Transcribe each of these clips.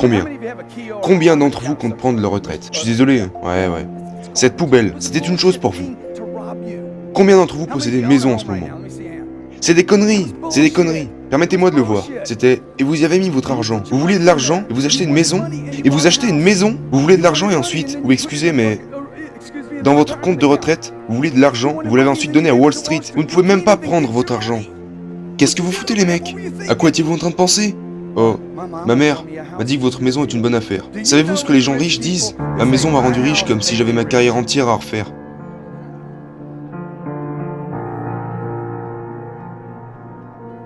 Combien? Combien d'entre vous comptent prendre leur retraite? Je suis désolé, hein. Ouais. Cette poubelle, c'était une chose pour vous. Combien d'entre vous possédez une maison en ce moment? C'est des conneries. Permettez-moi de le voir. C'était, et vous y avez mis votre argent. Vous vouliez de l'argent, et vous achetez une maison, et vous achetez une maison, vous voulez de l'argent, et ensuite, ou excusez, mais dans votre compte de retraite, vous voulez de l'argent, vous l'avez ensuite donné à Wall Street. Vous ne pouvez même pas prendre votre argent. Qu'est-ce que vous foutez, les mecs? À quoi étiez-vous en train de penser? Oh, ma mère m'a dit que votre maison est une bonne affaire. Savez-vous ce que les gens riches disent? Ma maison m'a rendu riche comme si j'avais ma carrière entière à refaire.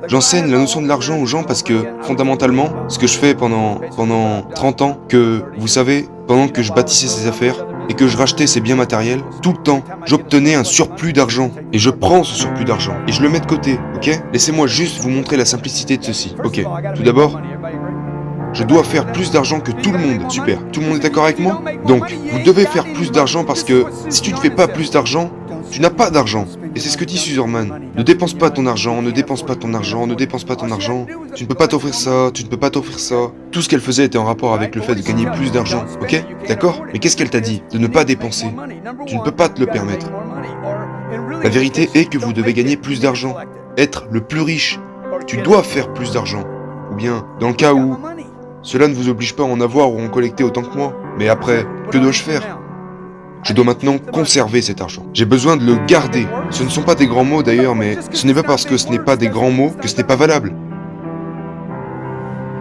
J'enseigne la notion de l'argent aux gens parce que, fondamentalement, ce que je fais pendant 30 ans, que, vous savez, pendant que je bâtissais ces affaires et que je rachetais ces biens matériels, tout le temps, j'obtenais un surplus d'argent. Et je prends ce surplus d'argent et je le mets de côté, ok? Laissez-moi juste vous montrer la simplicité de ceci. Ok, tout d'abord, je dois faire plus d'argent que tout le monde. Super. Tout le monde est d'accord avec moi? Donc, vous devez faire plus d'argent parce que si tu ne fais pas plus d'argent, tu n'as pas d'argent. Et c'est ce que dit Suzerman. Ne dépense pas ton argent, ne dépense pas ton argent, ne dépense pas ton argent. Tu ne peux pas t'offrir ça, tu ne peux pas t'offrir ça. Tout ce qu'elle faisait était en rapport avec le fait de gagner plus d'argent, ok? D'accord? Mais qu'est-ce qu'elle t'a dit? De ne pas dépenser. Tu ne peux pas te le permettre. La vérité est que vous devez gagner plus d'argent. Être le plus riche. Tu dois faire plus d'argent. Ou bien, dans le cas où cela ne vous oblige pas à en avoir ou à en collecter autant que moi. Mais après, que dois-je faire? Je dois maintenant conserver cet argent. J'ai besoin de le garder. Ce ne sont pas des grands mots d'ailleurs, mais ce n'est pas parce que ce n'est pas des grands mots que ce n'est pas valable.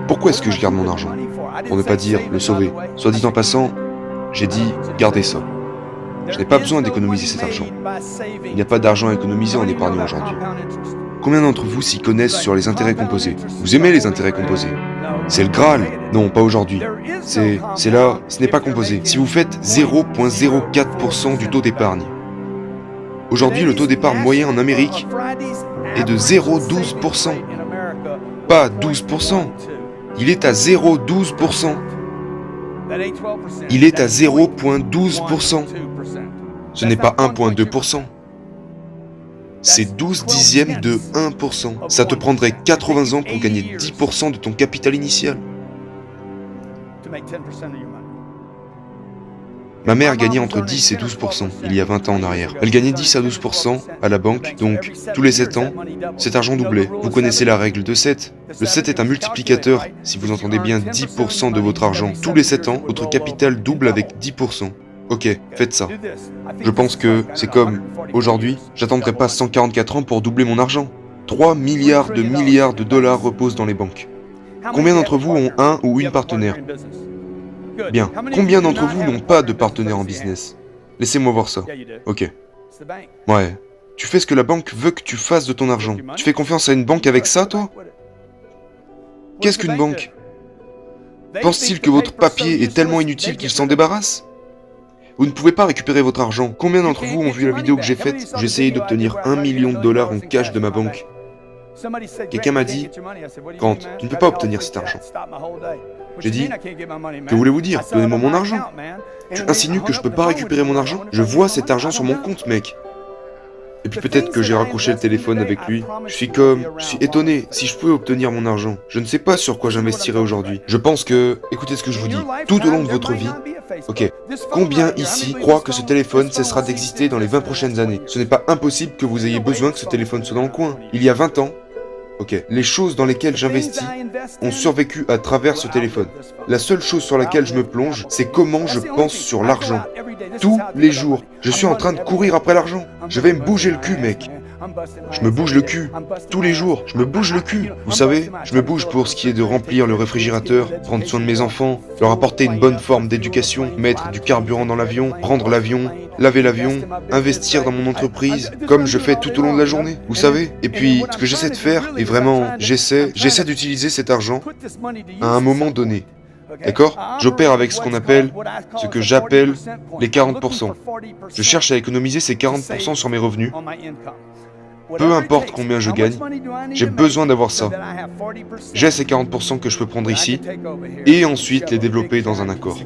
Pourquoi est-ce que je garde mon argent? Pour ne pas dire le sauver. Soit dit en passant, j'ai dit garder ça. Je n'ai pas besoin d'économiser cet argent. Il n'y a pas d'argent à économiser en épargnant aujourd'hui. Combien d'entre vous s'y connaissent sur les intérêts composés? Vous aimez les intérêts composés? C'est le Graal. Non, pas aujourd'hui. C'est là, ce n'est pas composé. Si vous faites 0,04% du taux d'épargne. Aujourd'hui, le taux d'épargne moyen en Amérique est de 0,12%. Pas 12%. Il est à 0,12%. Il est à 0,12%. Ce n'est pas 1,2%. C'est 12 dixièmes de 1%. Ça te prendrait 80 ans pour gagner 10% de ton capital initial. Ma mère gagnait entre 10 et 12% il y a 20 ans en arrière. Elle gagnait 10 à 12% à la banque, donc tous les 7 ans, cet argent doublait. Vous connaissez la règle de 7. Le 7 est un multiplicateur, si vous entendez bien 10% de votre argent. Tous les 7 ans, votre capital double avec 10%. Ok, faites ça. Je pense que c'est comme, aujourd'hui, j'attendrai pas 144 ans pour doubler mon argent. 3 milliards de dollars reposent dans les banques. Combien d'entre vous ont un ou une partenaire? Bien. Combien d'entre vous n'ont pas de partenaire en business? Laissez-moi voir ça. Ok. Ouais. Tu fais ce que la banque veut que tu fasses de ton argent. Tu fais confiance à une banque avec ça, toi? Qu'est-ce qu'une banque? Pense-t-il que votre papier est tellement inutile qu'il s'en débarrasse? Vous ne pouvez pas récupérer votre argent. Combien d'entre vous ont vu la vidéo que j'ai faite? J'ai essayé d'obtenir $1 million en cash de ma banque. Quelqu'un m'a dit, Grant, tu ne peux pas obtenir cet argent. J'ai dit, que voulez-vous dire? Donnez-moi mon argent. Tu insinues que je peux pas récupérer mon argent? Je vois cet argent sur mon compte, mec. Et puis peut-être que j'ai raccroché le téléphone avec lui. Je suis étonné. Si je pouvais obtenir mon argent, je ne sais pas sur quoi j'investirais aujourd'hui. Je pense que, écoutez ce que je vous dis, tout au long de votre vie, ok, combien ici croient que ce téléphone cessera d'exister dans les 20 prochaines années? Ce n'est pas impossible que vous ayez besoin que ce téléphone soit dans le coin. Il y a 20 ans, ok, les choses dans lesquelles j'investis ont survécu à travers ce téléphone. La seule chose sur laquelle je me plonge, c'est comment je pense sur l'argent. Tous les jours, je suis en train de courir après l'argent. Je vais me bouger le cul, mec. Je me bouge le cul. Tous les jours, je me bouge le cul. Vous savez, je me bouge pour ce qui est de remplir le réfrigérateur, prendre soin de mes enfants, leur apporter une bonne forme d'éducation, mettre du carburant dans l'avion, prendre l'avion, laver l'avion, investir dans mon entreprise, comme je fais tout au long de la journée. Vous savez? Et puis, ce que j'essaie de faire, et vraiment, j'essaie d'utiliser cet argent à un moment donné. D'accord? J'opère avec ce que j'appelle les 40%. Je cherche à économiser ces 40% sur mes revenus. Peu importe combien je gagne, j'ai besoin d'avoir ça. J'ai ces 40% que je peux prendre ici, et ensuite les développer dans un accord.